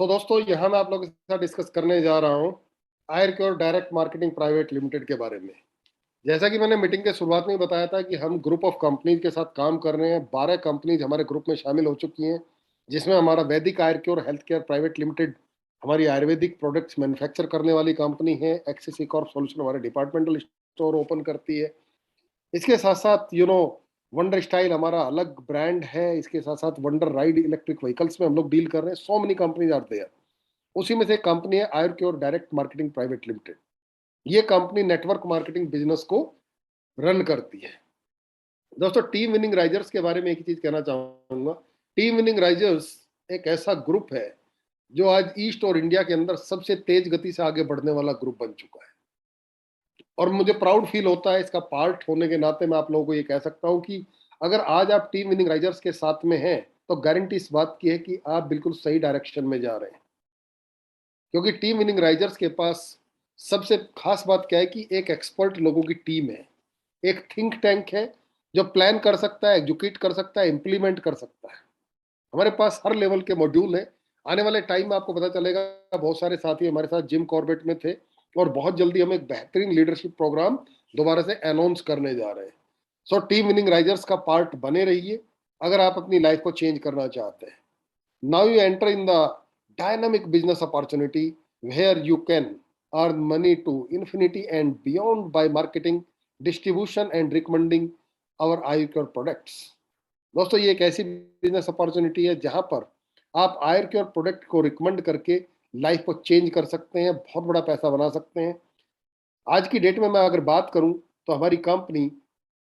दोस्तों, यहाँ मैं आप लोगों के साथ डिस्कस करने जा रहा हूँ आयरक्योर डायरेक्ट मार्केटिंग प्राइवेट लिमिटेड के बारे में। जैसा कि मैंने मीटिंग के शुरुआत में ही बताया था कि हम ग्रुप ऑफ कंपनीज के साथ काम कर रहे हैं। 12 कंपनीज हमारे ग्रुप में शामिल हो चुकी हैं, जिसमें हमारा वैदिक आयरक्योर हेल्थ केयर प्राइवेट लिमिटेड हमारी आयुर्वेदिक प्रोडक्ट्स मैन्युफैक्चर करने वाली कंपनी है। एक्सिस कॉर्प सॉल्यूशन हमारे डिपार्टमेंटल स्टोर ओपन करती है। इसके साथ साथ वंडर स्टाइल हमारा अलग ब्रांड है। इसके साथ साथ वंडर राइड इलेक्ट्रिक व्हीकल्स में हम लोग डील कर रहे हैं। So many companies are there. उसी में से एक कंपनी है Ayurcure direct marketing private limited. ये कंपनी नेटवर्क मार्केटिंग बिजनेस को रन करती है। दोस्तों, टीम विनिंग राइजर्स के बारे में एक ही चीज कहना चाहूंगा। टीम विनिंग राइजर्स एक ऐसा ग्रुप है जो आज ईस्ट और इंडिया के अंदर सबसे तेज गति से आगे बढ़ने वाला ग्रुप बन चुका है। और मुझे प्राउड फील होता है इसका पार्ट होने के नाते। मैं आप लोगों को ये कह सकता हूँ कि अगर आज आप टीम विनिंग राइजर्स के साथ में हैं तो गारंटी इस बात की है कि आप बिल्कुल सही डायरेक्शन में जा रहे हैं। क्योंकि टीम विनिंग राइजर्स के पास सबसे खास बात क्या है कि एक एक्सपर्ट लोगों की टीम है, एक थिंक टैंक है जो प्लान कर सकता है, एग्जीक्यूट कर सकता है, इंप्लीमेंट कर सकता है। हमारे पास हर लेवल के मॉड्यूल है। आने वाले टाइम में आपको पता चलेगा, बहुत सारे साथी हमारे साथ जिम कॉर्बेट में थे और बहुत जल्दी हम एक बेहतरीन लीडरशिप प्रोग्राम दोबारा से अनाउंस करने जा रहे हैं। सो टीम विनिंग राइजर्स का पार्ट बने रहिए अगर आप अपनी लाइफ को चेंज करना चाहते हैं। Now you enter in the dynamic business opportunity where you can earn money to infinity and beyond by marketing, distribution and recommending our iCure products. दोस्तों, ये एक ऐसी बिजनेस अपॉर्चुनिटी है जहां पर आप आयुर्क्योर प्रोडक्ट को रिकमेंड करके लाइफ को चेंज कर सकते हैं, बहुत बड़ा पैसा बना सकते हैं। आज की डेट में मैं अगर बात करूं तो हमारी कंपनी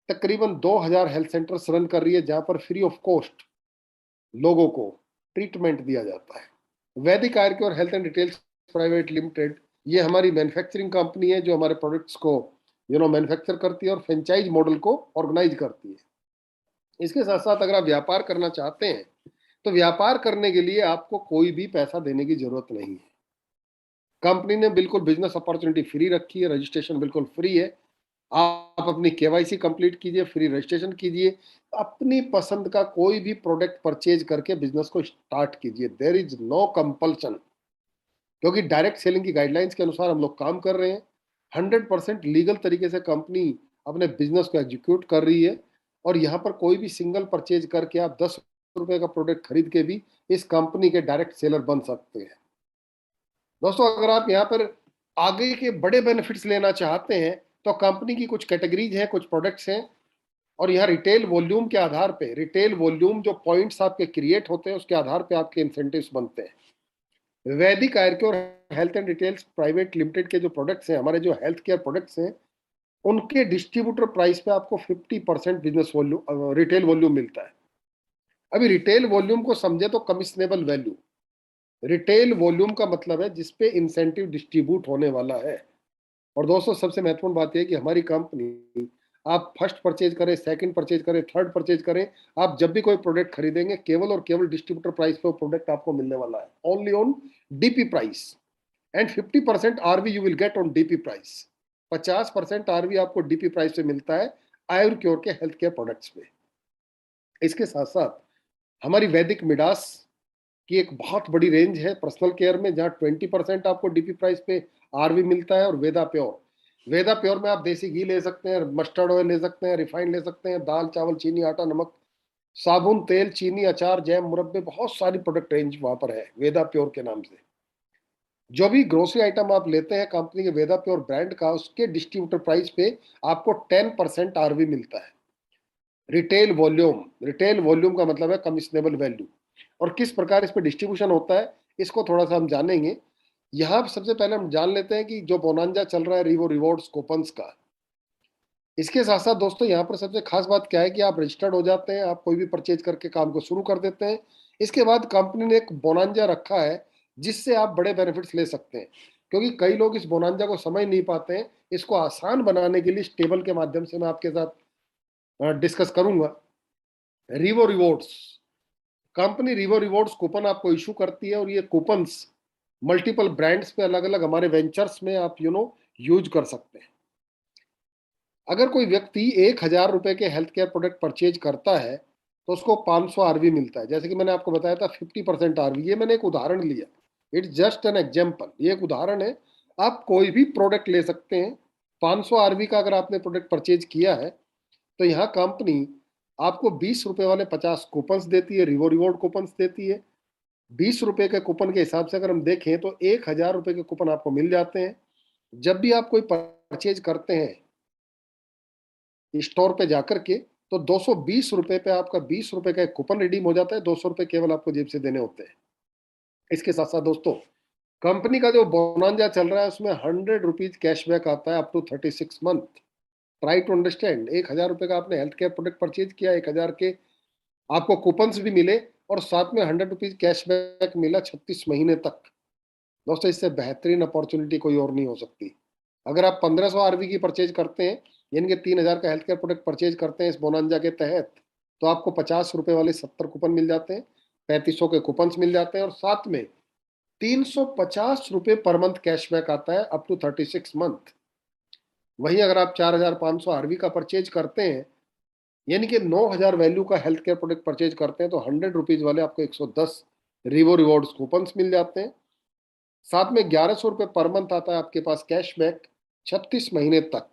तकरीबन 2000 हेल्थ सेंटर्स रन कर रही है, जहां पर फ्री ऑफ कॉस्ट लोगों को ट्रीटमेंट दिया जाता है। वैदिक Ayurveda health and retails private limited ये हमारी मैन्युफैक्चरिंग कंपनी है जो हमारे प्रोडक्ट्स को मैन्युफैक्चर करती है और फ्रेंचाइज मॉडल को ऑर्गेनाइज करती है। इसके साथ साथ अगर आप व्यापार करना चाहते हैं तो व्यापार करने के लिए आपको कोई भी पैसा देने की जरूरत नहीं है। कंपनी ने बिल्कुल बिजनेस अपॉर्चुनिटी फ्री रखी है, रजिस्ट्रेशन बिल्कुल फ्री है। आप अपनी केवाईसी कंप्लीट कीजिए, फ्री रजिस्ट्रेशन कीजिए, अपनी पसंद का कोई भी प्रोडक्ट परचेज करके बिजनेस को स्टार्ट कीजिए। देयर इज नो कंपल्शन, क्योंकि डायरेक्ट सेलिंग की गाइडलाइंस के अनुसार हम लोग काम कर रहे हैं। 100% लीगल तरीके से कंपनी अपने बिजनेस को एग्जीक्यूट कर रही है। और यहाँ पर कोई भी सिंगल परचेज करके आप 10 रुपए का प्रोडक्ट खरीद के भी इस कंपनी के डायरेक्ट सेलर बन सकते हैं। दोस्तों, अगर आप यहाँ पर आगे के बड़े बेनिफिट्स लेना चाहते हैं तो कंपनी की कुछ कैटेगरीज हैं, कुछ प्रोडक्ट्स हैं। और यहाँ रिटेल वॉल्यूम के आधार पे, रिटेल वॉल्यूम जो पॉइंट्स आपके क्रिएट होते हैं उसके आधार पे आपके इंसेंटिव्स बनते हैं। वैदिक Ayurveda health and retails private limited के जो प्रोडक्ट्स हैं, हमारे जो हेल्थ केयर प्रोडक्ट्स हैं, उनके डिस्ट्रीब्यूटर प्राइस पे आपको 50% बिजनेस वॉल्यूम, रिटेल वॉल्यूम मिलता है। अभी रिटेल वॉल्यूम को समझे तो कमिशनेबल वैल्यू। रिटेल वॉल्यूम का मतलब है जिसपे इंसेंटिव डिस्ट्रीब्यूट होने वाला है। और दोस्तों, सबसे महत्वपूर्ण बात यह है कि हमारी कंपनी, आप फर्स्ट परचेज करें, सेकंड परचेज करें, थर्ड परचेज करें, आप जब भी कोई प्रोडक्ट खरीदेंगे केवल और केवल डिस्ट्रीब्यूटर प्राइस पे वो प्रोडक्ट आपको मिलने वाला है, only on DP price. And 50% RV you will get on DP price. 50% RV आपको डीपी प्राइस पे मिलता है आयुर्क्योर के हेल्थ केयर प्रोडक्ट्स पे। इसके साथ साथ हमारी वैदिक मिडास की एक बहुत बड़ी रेंज है पर्सनल केयर में, जहाँ 20% आपको डीपी प्राइस पे आरवी मिलता है। और वेदा प्योर, वेदा प्योर में आप देसी घी ले सकते हैं, मस्टर्ड ऑयल ले सकते हैं, रिफाइंड ले सकते हैं, दाल चावल चीनी आटा नमक साबुन तेल चीनी अचार जैम मुरब्बे, बहुत सारी प्रोडक्ट रेंज वहां पर है वेदा प्योर के नाम से। जो भी ग्रोसरी आइटम आप लेते हैं कंपनी के वेदा प्योर ब्रांड का, उसके डिस्ट्रीब्यूटर प्राइस पे आपको 10% आरवी मिलता है। रिटेल वॉल्यूम, रिटेल वॉल्यूम का मतलब है कमिशनेबल वैल्यू। और किस प्रकार इस पर डिस्ट्रीब्यूशन होता है इसको थोड़ा सा हम जानेंगे। यहाँ सबसे पहले हम जान लेते हैं कि जो बोनांजा चल रहा है रिवो रिवॉर्ड्स कूपन्स का। इसके साथ साथ दोस्तों, यहाँ पर सबसे खास बात क्या है कि आप रजिस्टर्ड हो जाते हैं, आप कोई भी परचेज करके काम को शुरू कर देते हैं। इसके बाद कंपनी ने एक बोनांजा रखा है जिससे आप बड़े बेनिफिट्स ले सकते हैं। क्योंकि कई लोग इस बोनांजा को समझ नहीं पाते हैं। इसको आसान बनाने के लिए इस टेबल के माध्यम से मैं आपके साथ डिस्कस करूंगा। Revo rewards, company Revo rewards coupon आपको इशू करती है और ये कूपन्स मल्टीपल ब्रांड्स पे अलग अलग हमारे वेंचर्स में आप यूज कर सकते हैं। अगर कोई व्यक्ति 1000 रुपए के हेल्थ केयर प्रोडक्ट परचेज करता है तो उसको 500 आरवी मिलता है। जैसे कि मैंने आपको बताया था 50% आरवी, ये मैंने एक उदाहरण लिया। इट्स जस्ट एन एग्जाम्पल, ये एक उदाहरण है। आप कोई भी प्रोडक्ट ले सकते हैं। 500 आरवी का अगर आपने प्रोडक्ट परचेज किया है तो यहाँ कंपनी आपको 20 रुपए वाले 50 कूपन्स देती है, रिवॉर्ड कूपन्स देती है। 20 रुपए के कूपन के हिसाब से अगर हम देखें तो 1000 रुपए के कूपन आपको मिल जाते हैं। जब भी आप कोई परचेज करते हैं स्टोर पे जाकर के, तो 220 रुपए पे आपका 20 रुपए का एक कूपन रिडीम हो जाता है। 200 रुपए केवल आपको जेब से देने होते हैं। इसके साथ साथ दोस्तों, कंपनी का जो बोनांजा चल रहा है उसमें 100 रुपीज कैशबैक आता है up to 36 month. Try to understand, 1000 रुपए का आपने हेल्थ केयर प्रोडक्ट परचेज किया, 1000 के आपको कूपन्स भी मिले और साथ में 100 रुपीज कैशबैक मिला 36 महीने तक। दोस्तों, इससे बेहतरीन अपॉर्चुनिटी कोई और नहीं हो सकती। अगर आप 1500 आरवी की परचेज करते हैं, यानी कि 3000 का हेल्थ केयर प्रोडक्ट परचेज करते हैं इस बोनांजा के तहत, तो आपको 50 रुपए वाले 70 कूपन मिल जाते हैं, 3500 के कूपन मिल जाते हैं और साथ में 350 रुपए पर मंथ कैशबैक आता है अप टू 36 मंथ। वहीं अगर आप 4500 आरवी का परचेज करते हैं, यानी कि 9000 वैल्यू का हेल्थ केयर प्रोडक्ट परचेज करते हैं, तो 100 रुपीज वाले आपको 110 रिवॉर्ड्स कूपन्स मिल जाते हैं। साथ में 1100 रुपए पर मंथ आता है आपके पास कैशबैक 36 महीने तक।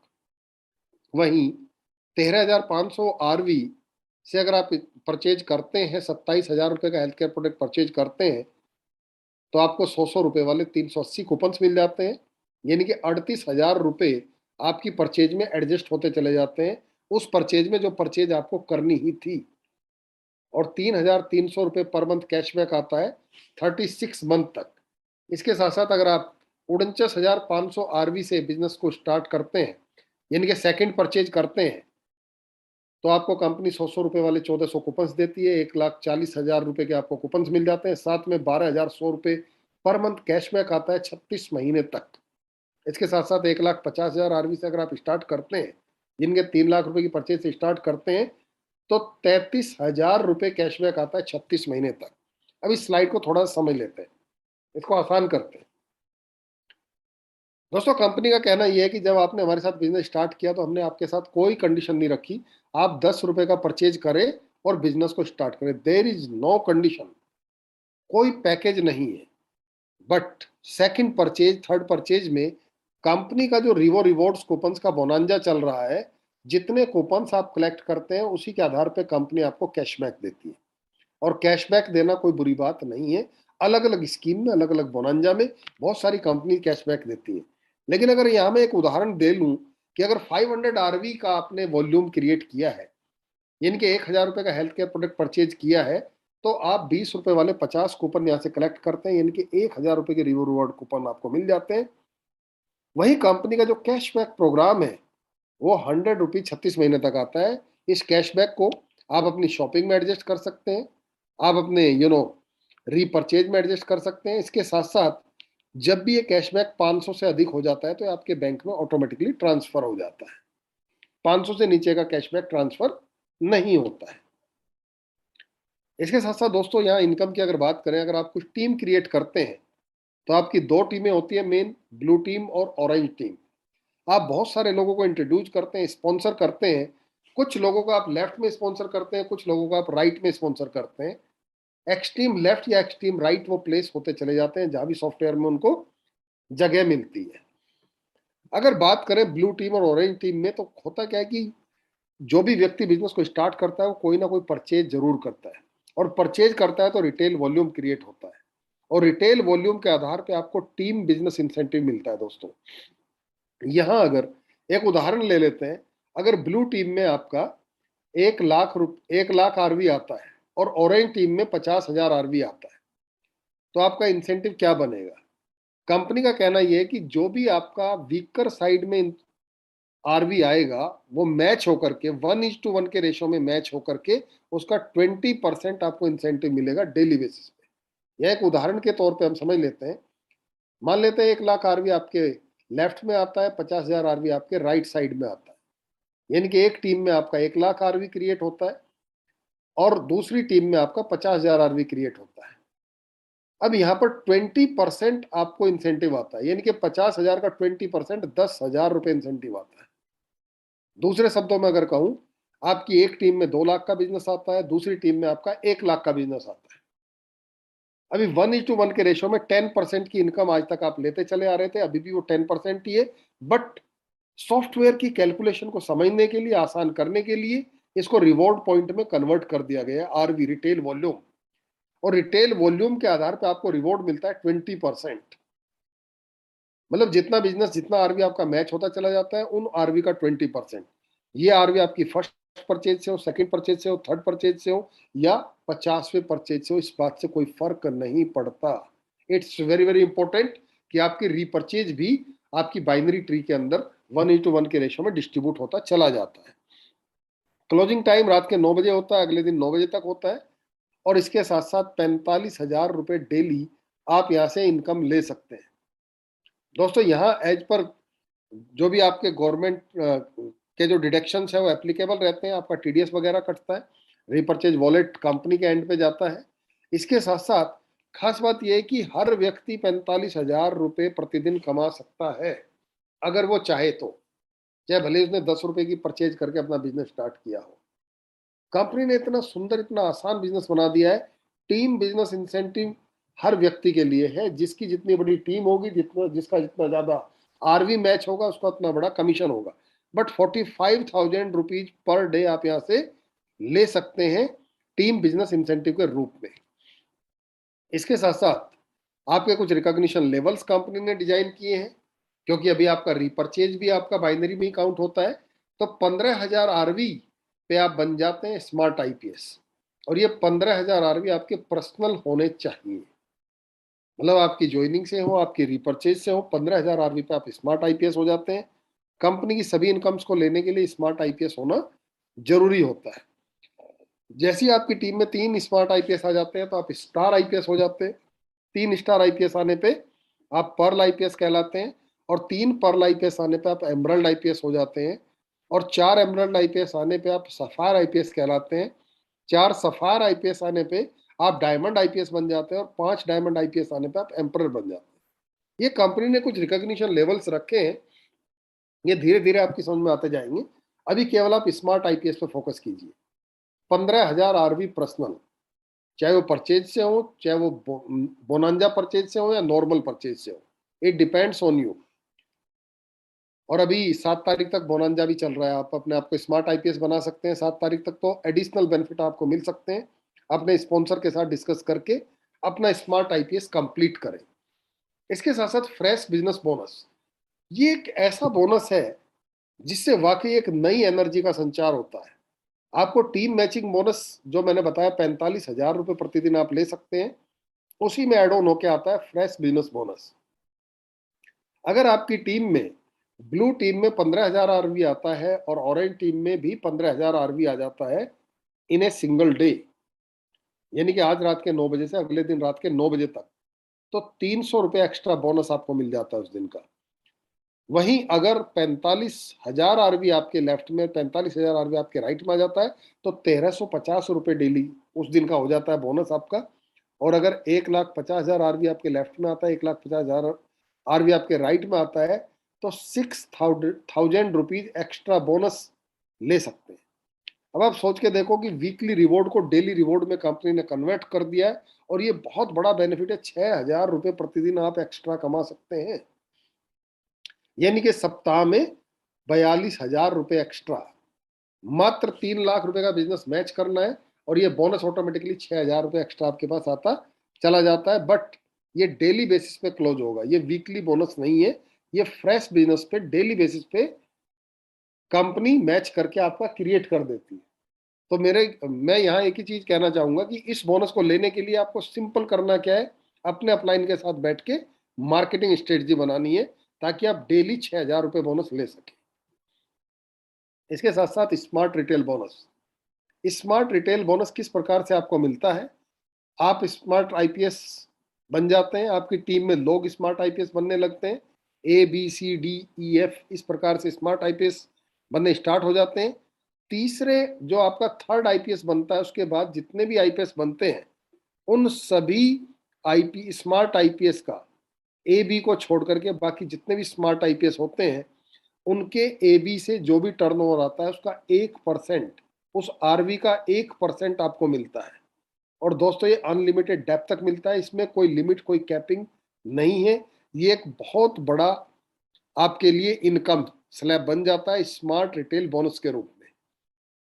वहीं 13500 आरवी से अगर आप परचेज करते हैं, 27,000 रुपए का हेल्थ केयर प्रोडक्ट परचेज करते हैं, तो आपको 100 रुपए वाले 380 कूपन्स मिल जाते हैं। यानी कि 38,000 रुपए आपकी परचेज में एडजस्ट होते चले जाते हैं, उस परचेज में जो परचेज आपको करनी ही थी। और 3,300 रुपए पर मंथ कैशबैक आता है 36 मंथ तक। इसके साथ साथ अगर आप 49,500 आरवी से बिजनेस को स्टार्ट करते हैं, यानी कि सेकंड परचेज करते हैं, तो आपको कंपनी 100 रुपए वाले 1400 कूपन्स देती है। 1,40,000 रुपए के आपको कूपन्स मिल जाते हैं। साथ में 12,100 रुपए पर मंथ कैशबैक आता है 36 महीने तक। इसके साथ साथ 1,50,000 आरवी से अगर आप स्टार्ट करते हैं, जिनके 3 लाख रुपए की परचेज से स्टार्ट करते हैं, तो 33,000 रुपए कैशबैक आता है 36 महीने तक। अब इस स्लाइड को थोड़ा समझ लेते हैं, इसको आसान करते हैं। दोस्तों, कंपनी का कहना यह है कि जब आपने हमारे साथ बिजनेस स्टार्ट किया तो हमने आपके साथ कोई कंडीशन नहीं रखी। आप 10 रुपए का परचेज करें और बिजनेस को स्टार्ट करें। देयर इज नो कंडीशन, कोई पैकेज नहीं है। But second purchase, third purchase में कंपनी का जो रिवॉर्ड्स कूपन्स का बोनांजा चल रहा है, जितने कूपन्स आप कलेक्ट करते हैं उसी के आधार पे कंपनी आपको कैशबैक देती है। और कैशबैक देना कोई बुरी बात नहीं है। अलग अलग स्कीम में, अलग अलग बोनांजा में बहुत सारी कंपनी कैशबैक देती है। लेकिन अगर यहाँ मैं एक उदाहरण दे लूँ कि अगर 500 आरवी का आपने वॉल्यूम क्रिएट किया है, यानी कि 1,000 रुपए का हेल्थ केयर प्रोडक्ट परचेज किया है, तो आप 20 रुपए वाले 50 कूपन यहाँ से कलेक्ट करते हैं, यानी कि 1,000 रुपए के रिवॉर्ड कूपन आपको मिल जाते हैं। वही कंपनी का जो कैशबैक प्रोग्राम है वो 100 रुपीज 36 महीने तक आता है। इस कैशबैक को आप अपनी शॉपिंग में एडजस्ट कर सकते हैं, आप अपने रीपरचेज में एडजस्ट कर सकते हैं। इसके साथ साथ जब भी ये कैशबैक 500 से अधिक हो जाता है तो आपके बैंक में ऑटोमेटिकली ट्रांसफर हो जाता है। 500 से नीचे का कैशबैक ट्रांसफर नहीं होता है। इसके साथ साथ दोस्तों, यहाँ इनकम की अगर बात करें, अगर आप कुछ टीम क्रिएट करते हैं तो आपकी दो टीमें होती है मेन, ब्लू टीम और ऑरेंज टीम। आप बहुत सारे लोगों को इंट्रोड्यूस करते हैं, स्पॉन्सर करते हैं। कुछ लोगों को आप लेफ्ट में स्पॉन्सर करते हैं, कुछ लोगों को आप राइट में स्पॉन्सर करते हैं। एक्सट्रीम लेफ्ट या एक्सट्रीम राइट वो प्लेस होते चले जाते हैं जहां भी सॉफ्टवेयर में उनको जगह मिलती है। अगर बात करें ब्लू टीम और ऑरेंज टीम में, तो होता क्या है कि जो भी व्यक्ति बिजनेस को स्टार्ट करता है वो कोई ना कोई परचेज जरूर करता है, और परचेज करता है तो रिटेल वॉल्यूम क्रिएट होता है, और रिटेल वॉल्यूम के आधार पे आपको टीम बिजनेस इंसेंटिव मिलता है। दोस्तों, यहाँ अगर एक उदाहरण ले लेते हैं, अगर ब्लू टीम में आपका 1 लाख आरवी आता है और ऑरेंज टीम में 50,000 आरवी आता है, तो आपका इंसेंटिव क्या बनेगा? कंपनी का कहना यह है कि जो भी आपका वीकर साइड में आरवी आएगा वो मैच होकर के 1:1 के रेशो में मैच होकर के उसका 20% आपको इंसेंटिव मिलेगा डेली बेसिस पे। यह एक उदाहरण के तौर पे हम समझ लेते हैं। मान लेते हैं 1 लाख आरवी आपके लेफ्ट में आता है, 50,000 आरवी आपके राइट साइड में आता है, यानी कि एक टीम में आपका 1 लाख आरवी क्रिएट होता है और दूसरी टीम में आपका 50,000 आरवी क्रिएट होता है। अब यहाँ पर 20% आपको इंसेंटिव आता है, यानी कि 50,000 का 20% 10,000 रुपए इंसेंटिव आता है। दूसरे शब्दों में अगर कहूँ, आपकी एक टीम में 2 लाख का बिजनेस आता है, दूसरी टीम में आपका 1 लाख का बिजनेस आता है। अभी 1:1 के रेशो में 10% की इनकम आज तक आप लेते चले आ रहे थे, अभी भी वो 10% ही है। बट सॉफ्टवेयर की कैलकुलेशन को समझने के लिए, आसान करने के लिए इसको रिवॉर्ड पॉइंट में कन्वर्ट कर दिया गया है, आरवी, रिटेल वॉल्यूम। और रिटेल वॉल्यूम के आधार पर आपको रिवॉर्ड मिलता है 20%। मतलब जितना बिजनेस, जितना आरवी आपका मैच होता चला जाता है, उन आरवी का 20%। ये आरवी आपकी फर्स्ट परचेज से हो, सेकंड परचेज से हो, थर्ड परचेज से हो या 50वें परचेज से हो, इस बात से कोई फर्क नहीं पड़ता। इट्स वेरी वेरी इंपॉर्टेंट कि आपकी रीपरचेज भी आपकी बाइनरी ट्री के अंदर 1:1 के रेशो में डिस्ट्रीब्यूट होता चला जाता है। क्लोजिंग टाइम रात के 9 बजे होता है, अगले दिन 9 बजे तक होता है। और इसके साथ साथ 45,000 रुपए डेली आप यहाँ से इनकम ले सकते हैं। दोस्तों, यहाँ एज पर जो भी आपके गवर्नमेंट के जो डिडक्शंस है वो एप्लीकेबल रहते हैं। आपका टीडीएस वगैरह कटता है, रीपरचेज वॉलेट कंपनी के एंड पे जाता है। इसके साथ साथ खास बात यह है कि हर व्यक्ति 45,000 रुपए प्रतिदिन कमा सकता है अगर वो चाहे तो, चाहे भले उसने 10 रुपए की परचेज करके अपना बिजनेस स्टार्ट किया हो। कंपनी ने इतना सुंदर, इतना आसान बिजनेस बना दिया है। टीम बिजनेस इंसेंटिव हर व्यक्ति के लिए है। जिसकी जितनी बड़ी टीम होगी, जिसका जितना ज्यादा आरवी मैच होगा, उसका उतना बड़ा कमीशन होगा। बट 45,000 रुपीज पर डे आप यहाँ से ले सकते हैं टीम बिजनेस इंसेंटिव के रूप में। इसके साथ साथ आपके कुछ रिकॉग्निशन लेवल्स कंपनी ने डिजाइन किए हैं, क्योंकि अभी आपका रीपरचेज भी आपका बाइनरी में ही काउंट होता है। तो 15,000 आरवी पे आप बन जाते हैं स्मार्ट आईपीएस। और ये 15,000 आरवी आपके पर्सनल होने चाहिए। मतलब आपकी ज्वाइनिंग से हो, आपकी रीपरचेज से हो, 15,000 आरवी पे आप स्मार्ट आईपीएस हो जाते हैं। कंपनी की सभी इनकम्स को लेने के लिए स्मार्ट आईपीएस होना जरूरी होता है। जैसी आपकी टीम में 3 स्मार्ट आईपीएस आ जाते हैं तो आप स्टार आईपीएस हो जाते हैं। 3 स्टार आईपीएस आने पे आप पर्ल आईपीएस कहलाते हैं। और 3 पर्ल आईपीएस आने पे आप एमरल्ड आईपीएस हो जाते हैं। और 4 एमरल्ड आईपीएस आने पे आप सफायर आईपीएस कहलाते हैं। 4 सफायर आईपीएस आने पे आप डायमंड आईपीएस बन जाते हैं। और 5 डायमंड आईपीएस आने पे आप एम्परर बन जाते हैं। ये कंपनी ने कुछ रिकॉग्निशन लेवल्स रखे हैं, ये धीरे धीरे आपकी समझ में आते जाएंगे। अभी केवल आप स्मार्ट आईपीएस पे फोकस कीजिए। 15,000 आरवी पर्सनल, चाहे वो परचेज से हो, चाहे वो बोनांजा परचेज से हो या नॉर्मल परचेज से हो, इट डिपेंड्स ऑन यू। और अभी 7 तारीख तक बोनांजा भी चल रहा है। आप अपने आप को स्मार्ट आईपीएस बना सकते हैं 7 तारीख तक। तो एडिशनल बेनिफिट आपको मिल सकते हैं। अपने स्पॉन्सर के साथ डिस्कस करके अपना स्मार्ट आईपीएस कंप्लीट करें। इसके साथ साथ फ्रेश बिजनेस बोनस, ये एक ऐसा बोनस है जिससे वाकई एक नई एनर्जी का संचार होता है। आपको टीम मैचिंग बोनस जो मैंने बताया 45,000 रुपए प्रतिदिन आप ले सकते हैं, उसी में एड ऑन होके आता है फ्रेश बिजनेस बोनस। अगर आपकी टीम में, ब्लू टीम में 15,000 आरवी आता है और ऑरेंज टीम में भी 15,000 आरवी आ जाता है इन ए सिंगल डे, यानी कि आज रात के 9 बजे से अगले दिन रात के 9 बजे तक, तो 300 रुपये एक्स्ट्रा बोनस आपको मिल जाता है उस दिन का। वहीं अगर 45,000 आरवी आपके लेफ्ट में, 45,000 आरवी आपके राइट में आ जाता है, तो 1,350 रुपये डेली उस दिन का हो जाता है बोनस आपका। और अगर 1,50,000 आरवी आपके लेफ्ट में आता है, 1,50,000 आरवी आपके राइट में आता है, तो 6,000 रुपीज एक्स्ट्रा बोनस ले सकते हैं। अब आप सोच के देखो कि वीकली रिवॉर्ड को डेली रिवॉर्ड में कंपनी ने कन्वर्ट कर दिया है। और ये बहुत बड़ा बेनिफिट है। 6,000 रुपये प्रतिदिन आप एक्स्ट्रा कमा सकते हैं, यानी कि सप्ताह में 42,000 रुपये एक्स्ट्रा। मात्र 3 लाख रुपए का बिजनेस मैच करना है और ये बोनस ऑटोमेटिकली 6,000 रुपये एक्स्ट्रा आपके पास आता चला जाता है। बट ये डेली बेसिस पे क्लोज होगा, ये वीकली बोनस नहीं है। ये फ्रेश बिजनेस पे डेली बेसिस पे कंपनी मैच करके आपका क्रिएट कर देती है। तो मैं यहाँ एक ही चीज कहना चाहूंगा कि इस बोनस को लेने के लिए आपको सिंपल करना क्या है, अपने अपलाइन के साथ बैठ के मार्केटिंग स्ट्रेटजी बनानी है, ताकि आप डेली 6,000 रुपये बोनस ले सकें। इसके साथ साथ smart retail bonus. Smart retail bonus किस प्रकार से आपको मिलता है? आप स्मार्ट आईपीएस बन जाते हैं, आपकी टीम में लोग स्मार्ट आईपीएस बनने लगते हैं। ABCDEF इस प्रकार से स्मार्ट आईपीएस बनने स्टार्ट हो जाते हैं। तीसरे जो आपका थर्ड आईपीएस बनता है, उसके बाद जितने भी आईपीएस बनते हैं, उन सभी आईपी स्मार्ट आईपीएस का AB को छोड़ करके बाकी जितने भी स्मार्ट आईपीएस होते हैं, उनके AB से जो भी टर्नओवर आता है उसका 1%, उस आरवी का 1% आपको मिलता है। और दोस्तों ये अनलिमिटेड डेप्थ तक मिलता है, इसमें कोई लिमिट, कोई कैपिंग नहीं है। ये एक बहुत बड़ा आपके लिए इनकम स्लैब बन जाता है स्मार्ट रिटेल बोनस के रूप में,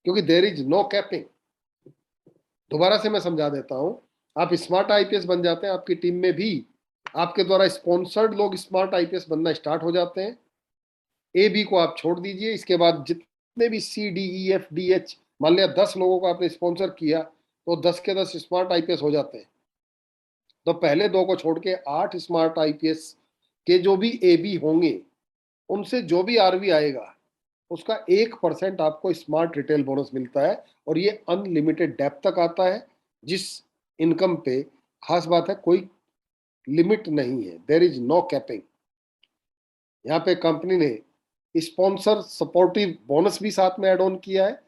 क्योंकि देर इज नो कैपिंग। दोबारा से मैं समझा देता हूं, आप स्मार्ट आईपीएस बन जाते हैं, आपकी टीम में भी आपके द्वारा स्पॉन्सर्ड लोग स्मार्ट आईपीएस बनना स्टार्ट हो जाते हैं। ए बी को आप छोड़ दीजिए, इसके बाद जितने भी C D E F D H, मान लिया 10 लोगों को आपने स्पॉन्सर किया तो 10 के 10 स्मार्ट आईपीएस हो जाते हैं। तो पहले 2 को छोड़ के 8 स्मार्ट आईपीएस के जो भी ए बी होंगे, उनसे जो भी आरवी आएगा उसका 1% आपको स्मार्ट रिटेल बोनस मिलता है, और ये अनलिमिटेड डेप्थ तक आता है, जिस इनकम पे खास बात है कोई लिमिट नहीं है, देर इज नो कैपिंग। यहाँ पे कंपनी ने स्पॉन्सर सपोर्टिव बोनस भी साथ में ऐड ऑन किया है,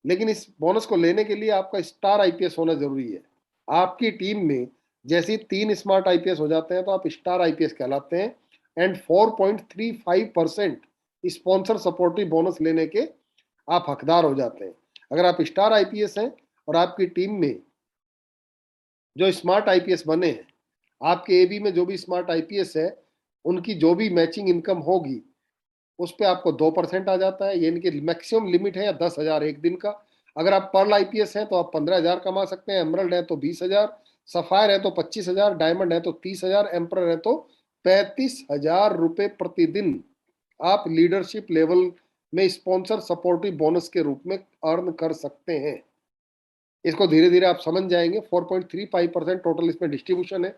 लेकिन इस बोनस को लेने के लिए आपका स्टार आईपीएस होना जरूरी है। आपकी टीम में जैसे 3 स्मार्ट आईपीएस हो जाते हैं तो आप स्टार आईपीएस कहलाते हैं, एंड 4.35% स्पॉन्सर सपोर्टिव बोनस लेने के आप हकदार हो जाते हैं। अगर आप स्टार आईपीएस हैं और आपकी टीम में जो स्मार्ट आईपीएस बने हैं, आपके एबी में जो भी स्मार्ट आईपीएस है, उनकी जो भी मैचिंग इनकम होगी उस पर आपको 2% आ जाता है। यानी कि मैक्सिमम लिमिट है 10,000 एक दिन का। अगर आप पर्ल आईपीएस हैं तो आप 15,000 कमा सकते हैं, एमरल्ड है तो 20,000, सफायर है तो 25,000, डायमंड है तो 30,000, एम्पर है तो 35,000 रुपए प्रतिदिन आप लीडरशिप लेवल में स्पॉन्सर सपोर्टिव बोनस के रूप में अर्न कर सकते हैं। इसको धीरे धीरे आप समझ जाएंगे। 4.35% टोटल इसमें डिस्ट्रीब्यूशन है।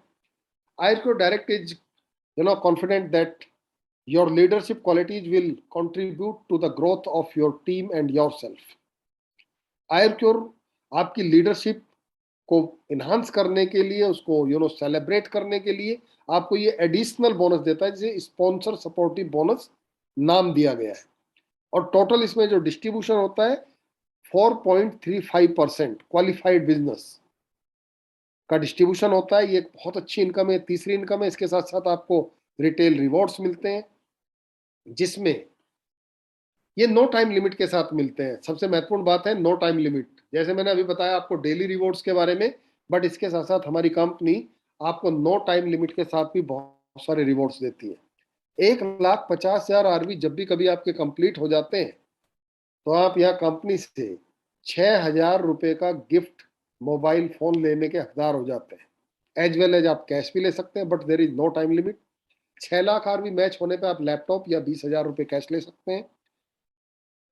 IRQ direct is confident that your leadership qualities will contribute to the growth of your team and yourself. आयरक्योर आपकी लीडरशिप को इन्हांस करने के लिए, उसको सेलिब्रेट करने के लिए आपको ये एडिशनल बोनस देता है, जिसे स्पॉन्सर सपोर्टिव बोनस नाम दिया गया है। और टोटल इसमें जो डिस्ट्रीब्यूशन होता है 4.35% क्वालिफाइड बिजनेस का डिस्ट्रीब्यूशन होता है। ये एक बहुत अच्छी इनकम है, तीसरी इनकम है। इसके साथ साथ आपको रिटेल रिवॉर्ड्स मिलते हैं, जिसमें ये नो टाइम लिमिट के साथ मिलते हैं। सबसे महत्वपूर्ण बात है नो टाइम लिमिट। जैसे मैंने अभी बताया आपको डेली रिवॉर्ड्स के बारे में, बट इसके साथ साथ हमारी कंपनी आपको नो टाइम लिमिट के साथ भी बहुत सारे रिवॉर्ड्स देती है। 1,50,000 आरवी जब भी कभी आपके कंप्लीट हो जाते हैं तो आप यहाँ कंपनी से 6,000 रुपए का गिफ्ट मोबाइल फोन लेने के हकदार हो जाते हैं। एज वेल एज आप कैश भी ले सकते हैं, but there is no time limit. 6 lakh RV match होने पे आप लैपटॉप या 20,000 रुपए कैश ले सकते हैं।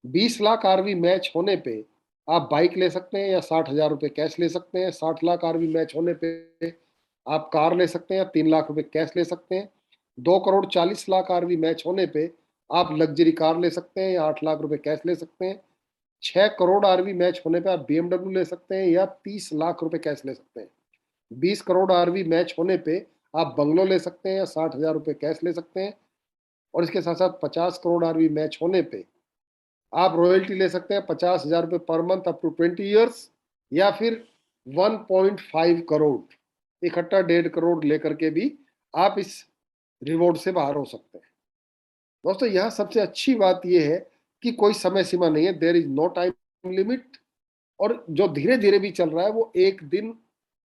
20 लाख आरवी मैच होने पे आप बाइक ले सकते हैं या 60,000 रुपए कैश ले सकते हैं। 60 लाख आरवी मैच होने पे आप कार ले सकते हैं या 3 लाख रुपए कैश ले सकते हैं। 2,40,00,000 आरवी मैच होने पे आप लग्जरी कार ले सकते हैं या 8 लाख रुपए कैश ले सकते हैं। 6 करोड़ आरवी मैच होने पे आप बीएमडब्ल्यू ले सकते हैं या 30 लाख रुपए कैश ले सकते हैं। 20 करोड़ आरवी मैच होने पे आप बंगलो ले सकते हैं या 60,000 रुपए कैश ले सकते हैं। और इसके साथ साथ 50 करोड़ आरवी मैच होने पे आप रॉयल्टी ले सकते हैं 50,000 रुपए per month up to 20 years, या फिर 1.5 करोड़ इकट्ठा 1.5 करोड़ लेकर के भी आप इस रिवॉर्ड से बाहर हो सकते हैं। दोस्तों यहाँ सबसे अच्छी बात यह है कि कोई समय सीमा नहीं है, there is no time limit. और जो धीरे धीरे भी चल रहा है वो एक दिन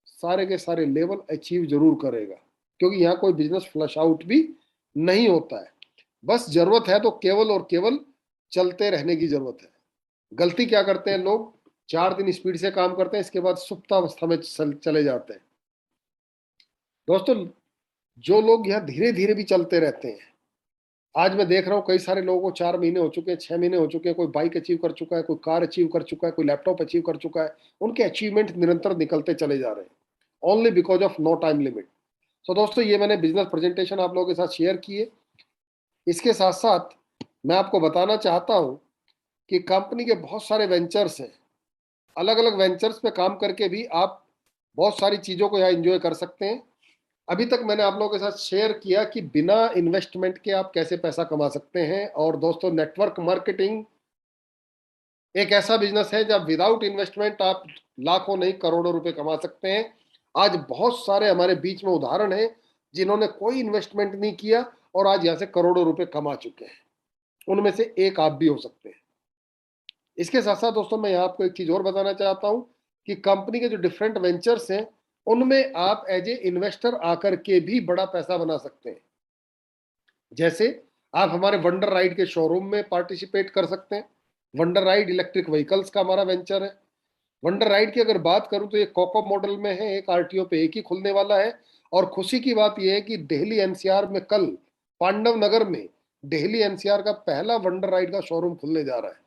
सारे के सारे लेवल अचीव जरूर करेगा, क्योंकि यहाँ कोई बिजनेस फ्लश आउट भी नहीं होता है। बस जरूरत है तो केवल और केवल चलते रहने की जरूरत है। गलती क्या करते हैं लोग, 4 दिन स्पीड से काम करते हैं, इसके बाद सुप्तावस्था में चले जाते हैं। दोस्तों जो लोग यहाँ धीरे धीरे भी चलते रहते हैं, आज मैं देख रहा हूँ कई सारे लोगों को 4 महीने हो चुके हैं, 6 महीने हो चुके हैं, कोई बाइक अचीव कर चुका है, कोई कार अचीव कर चुका है, कोई लैपटॉप अचीव कर चुका है। उनके अचीवमेंट निरंतर निकलते चले जा रहे हैं, only because of no time limit. So दोस्तों ये मैंने बिजनेस प्रेजेंटेशन आप लोगों के साथ शेयर किए। इसके साथ साथ मैं आपको बताना चाहता हूं कि कंपनी के बहुत सारे वेंचर्स हैं। अलग अलग वेंचर्स पे काम करके भी आप बहुत सारी चीज़ों को यहाँ एंजॉय कर सकते हैं। अभी तक मैंने आप लोगों के साथ शेयर किया कि बिना इन्वेस्टमेंट के आप कैसे पैसा कमा सकते हैं। और दोस्तों नेटवर्क मार्केटिंग एक ऐसा बिजनेस है जब विदाउट इन्वेस्टमेंट आप लाखों नहीं करोड़ों रुपए कमा सकते हैं। आज बहुत सारे हमारे बीच में उदाहरण हैं जिन्होंने कोई इन्वेस्टमेंट नहीं किया और आज यहाँ से करोड़ों रुपए कमा चुके हैं। उनमें से एक आप भी हो सकते हैं। इसके साथ साथ दोस्तों मैं यहाँ आपको एक चीज और बताना चाहता हूँ कि कंपनी के जो डिफरेंट वेंचर्स हैं उनमें आप एज ए इन्वेस्टर आकर के भी बड़ा पैसा बना सकते हैं। जैसे आप हमारे वंडर राइड के शोरूम में पार्टिसिपेट कर सकते हैं। वंडर राइड इलेक्ट्रिक व्हीकल्स का हमारा वेंचर है। वंडर राइड की अगर बात करूं तो ये कोको मॉडल में है, एक आरटीओ पे एक ही खुलने वाला है। और खुशी की बात यह है कि दिल्ली एनसीआर में कल पांडव नगर में दिल्ली एनसीआर का पहला वंडर राइड का शोरूम खुलने जा रहा है।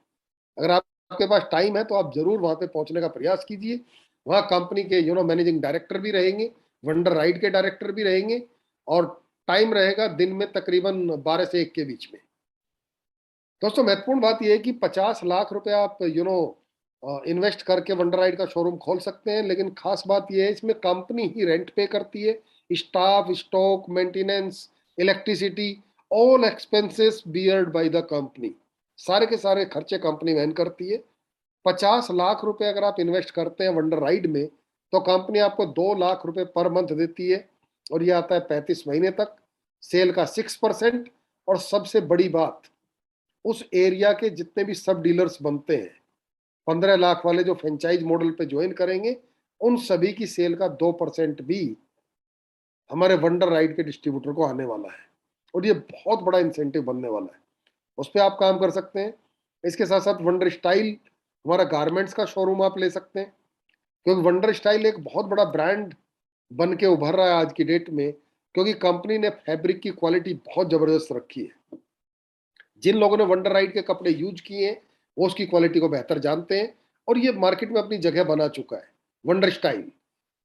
अगर आपके पास टाइम है तो आप जरूर वहां पे पहुंचने का प्रयास कीजिए। वहां कंपनी के मैनेजिंग डायरेक्टर भी रहेंगे, वंडर राइड के डायरेक्टर भी रहेंगे, और टाइम रहेगा दिन में तकरीबन 12 से 1 के बीच में। दोस्तों महत्वपूर्ण बात यह है कि 50 लाख रुपए आप इन्वेस्ट करके वंडर राइड का शोरूम खोल सकते हैं, लेकिन खास बात यह है इसमें कंपनी ही रेंट पे करती है। Staff, stock, maintenance, electricity, all expenses beard by the company. सारे के सारे खर्चे कंपनी वहन करती है। 50 लाख रुपए अगर आप इन्वेस्ट करते हैं वंडर राइड में तो कंपनी आपको 2 लाख रुपए पर मंथ देती है, और ये आता है 35 महीने तक। सेल का 6%। और सबसे बड़ी बात, उस एरिया के जितने भी सब डीलर्स बनते हैं, 15 लाख वाले जो फ्रेंचाइज मॉडल पे ज्वाइन करेंगे, उन सभी की सेल का 2% भी हमारे वंडर राइड के डिस्ट्रीब्यूटर को आने वाला है। और ये बहुत बड़ा इंसेंटिव बनने वाला है, उस पर आप काम कर सकते हैं। इसके साथ साथ वंडर स्टाइल हमारा गारमेंट्स का शोरूम आप ले सकते हैं, क्योंकि वंडर स्टाइल एक बहुत बड़ा ब्रांड बन के उभर रहा है आज की डेट में, क्योंकि कंपनी ने फैब्रिक की क्वालिटी बहुत जबरदस्त रखी है। जिन लोगों ने वंडर राइड के कपड़े यूज किए हैं वो उसकी क्वालिटी को बेहतर जानते हैं, और ये मार्केट में अपनी जगह बना चुका है। वंडर स्टाइल,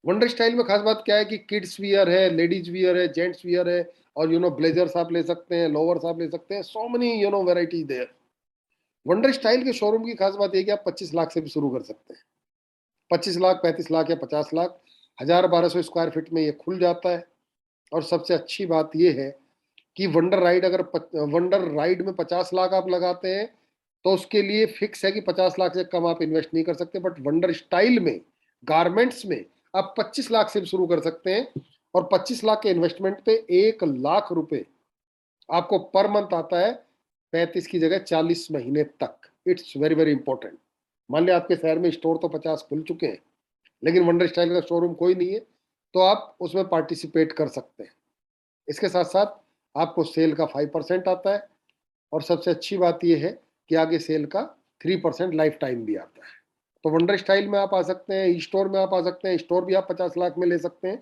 वंडर स्टाइल में खास बात क्या है कि किड्स वियर है, लेडीज वियर है, जेंट्स वियर है, और ब्लेजर्स आप ले सकते हैं, लोवर्स आप ले सकते हैं, so many varieties there. Wonder style के शोरूम की खास बात यह कि आप 25 लाख से भी शुरू कर सकते हैं। 25 लाख, 35 लाख या 50 लाख, 1,000-1,200 स्क्वायर फीट में ये खुल जाता है। और सबसे अच्छी बात यह है कि वंडर राइड में 50 लाख आप लगाते हैं तो उसके लिए फिक्स है कि 50 लाख से कम आप इन्वेस्ट नहीं कर सकते। बट वंडर स्टाइल में, गारमेंट्स में आप 25 लाख से शुरू कर सकते हैं, और 25 लाख के इन्वेस्टमेंट पे 1 लाख रुपए आपको पर मंथ आता है, 35 की जगह 40 महीने तक। It's very very important. मान लिया आपके शहर में स्टोर तो 50 खुल चुके हैं, लेकिन वंडर स्टाइल का शोरूम कोई नहीं है, तो आप उसमें पार्टिसिपेट कर सकते हैं। इसके साथ साथ आपको सेल का 5% आता है, और सबसे अच्छी बात यह है कि आगे सेल का 3% लाइफ टाइम भी आता है। तो वंडर स्टाइल में आप आ सकते हैं, ई स्टोर में आप आ सकते हैं, स्टोर भी आप 50 लाख में ले सकते हैं।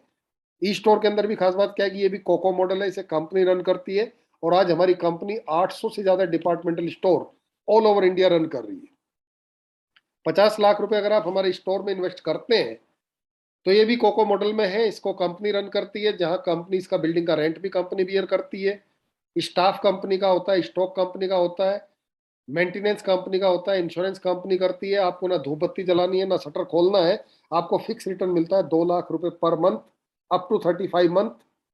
ई स्टोर के अंदर भी खास बात क्या है कि ये भी कोको मॉडल है, इसे कंपनी रन करती है, और आज हमारी कंपनी 800 से ज्यादा departmental store all over India run कर रही है। 50 लाख रुपए अगर आप हमारे स्टोर में इन्वेस्ट करते हैं तो ये भी कोको मॉडल में है, इसको कंपनी रन करती है, जहां कंपनी इसका बिल्डिंग का रेंट भी कंपनी बियर करती है, स्टाफ कंपनी का होता है, स्टॉक कंपनी का होता है, मेंटेनेंस कंपनी का होता है, इंश्योरेंस कंपनी करती है। आपको ना धूप बत्ती जलानी है, ना शटर खोलना है। आपको फिक्स रिटर्न मिलता है 2 लाख रुपए per month, up to 35 month,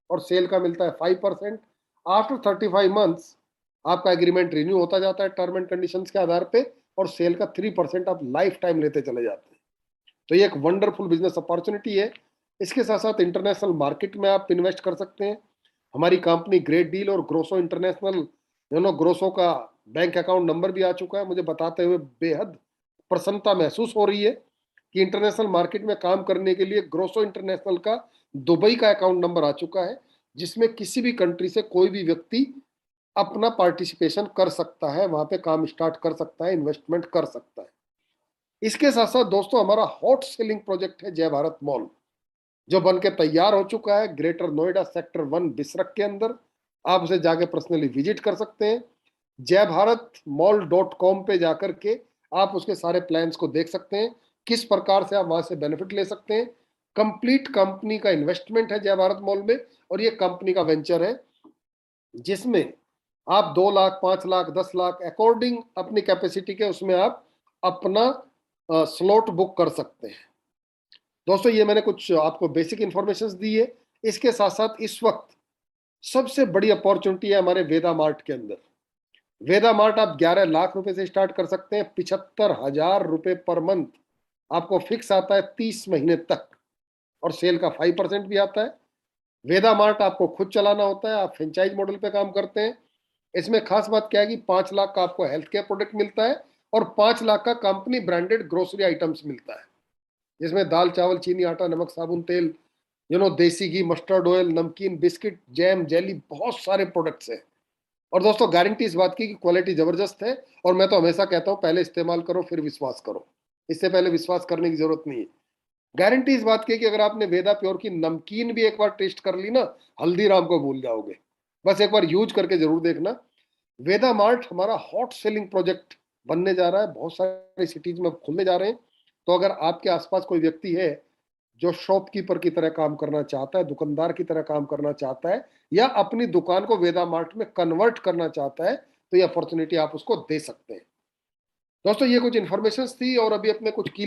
और सेल का मिलता है 5%। आफ्टर 35 मंथ्स आपका एग्रीमेंट रिन्यू होता जाता है टर्म एंड कंडीशंस के आधार पे, और सेल का 3% आप लाइफ टाइम लेते चले जाते हैं। तो ये एक वंडरफुल बिजनेस अपॉर्चुनिटी है। इसके साथ साथ इंटरनेशनल मार्केट में आप इन्वेस्ट कर सकते हैं। हमारी कंपनी ग्रेट डील और ग्रोसो इंटरनेशनल, ग्रोसो का बैंक अकाउंट नंबर भी आ चुका है। मुझे बताते हुए बेहद प्रसन्नता महसूस हो रही है कि इंटरनेशनल मार्केट में काम करने के लिए ग्रोसो इंटरनेशनल का दुबई का अकाउंट नंबर आ चुका है, जिसमें किसी भी कंट्री से कोई भी व्यक्ति अपना पार्टिसिपेशन कर सकता है, वहां पे काम स्टार्ट कर सकता है, इन्वेस्टमेंट कर सकता है। इसके साथ साथ दोस्तों हमारा हॉट सेलिंग प्रोजेक्ट है जय भारत मॉल, जो बन के तैयार हो चुका है ग्रेटर नोएडा सेक्टर 1 बिसरक के अंदर। आप उसे जाके पर्सनली विजिट कर सकते हैं। जय भारत मॉल .com पे जाकर के आप उसके सारे प्लान्स को देख सकते हैं, किस प्रकार से आप वहां से बेनिफिट ले सकते हैं। कंप्लीट कंपनी का इन्वेस्टमेंट है जय भारत मॉल में, और ये कंपनी का वेंचर है, जिसमें आप 2 लाख, 5 लाख, 10 लाख अकॉर्डिंग अपनी कैपेसिटी के उसमें आप अपना स्लॉट बुक कर सकते हैं। दोस्तों ये मैंने कुछ आपको बेसिक इंफॉर्मेशन दी है। इसके साथ साथ इस वक्त सबसे बड़ी अपॉर्चुनिटी है हमारे वेदा मार्ट के अंदर। वेदा मार्ट आप 11 लाख रुपए से स्टार्ट कर सकते हैं। 75,000 रुपए पर मंथ आपको फिक्स आता है 30 महीने तक, और सेल का 5% भी आता है। वेदा मार्ट आपको खुद चलाना होता है, आप फ्रेंचाइज मॉडल पे काम करते हैं। इसमें खास बात क्या है कि 5 लाख का आपको हेल्थ केयर प्रोडक्ट मिलता है, और 5 लाख का कंपनी ब्रांडेड ग्रोसरी आइटम्स मिलता है। जिसमें दाल चावल चीनी आटा नमक साबुन तेल देसी घी मस्टर्ड ऑयल नमकीन बिस्किट जैम जेली बहुत सारे प्रोडक्ट्स हैं। और दोस्तों गारंटी इस बात की कि क्वालिटी जबरदस्त है। और मैं तो हमेशा कहता हूं पहले इस्तेमाल करो फिर विश्वास करो, इससे पहले विश्वास करने की जरूरत नहीं है। गारंटी इस बात की कि अगर आपने वेदा प्योर की नमकीन भी एक बार टेस्ट कर ली ना, हल्दीराम को भूल जाओगे। बस एक बार यूज करके जरूर देखना। वेदा मार्ट हमारा हॉट सेलिंग प्रोजेक्ट बनने जा रहा है, बहुत सारी सिटीज में खुलने जा रहे हैं। तो अगर आपके आसपास कोई व्यक्ति है जो शॉपकीपर की तरह काम करना चाहता है, दुकानदार की तरह काम करना चाहता है, या अपनी दुकान को वेदा मार्ट में कन्वर्ट करना चाहता है, तो ये अपॉर्चुनिटी आप उसको दे सकते हैं। दोस्तों ये कुछ इन्फॉर्मेशन थी और अभी अपने कुछ की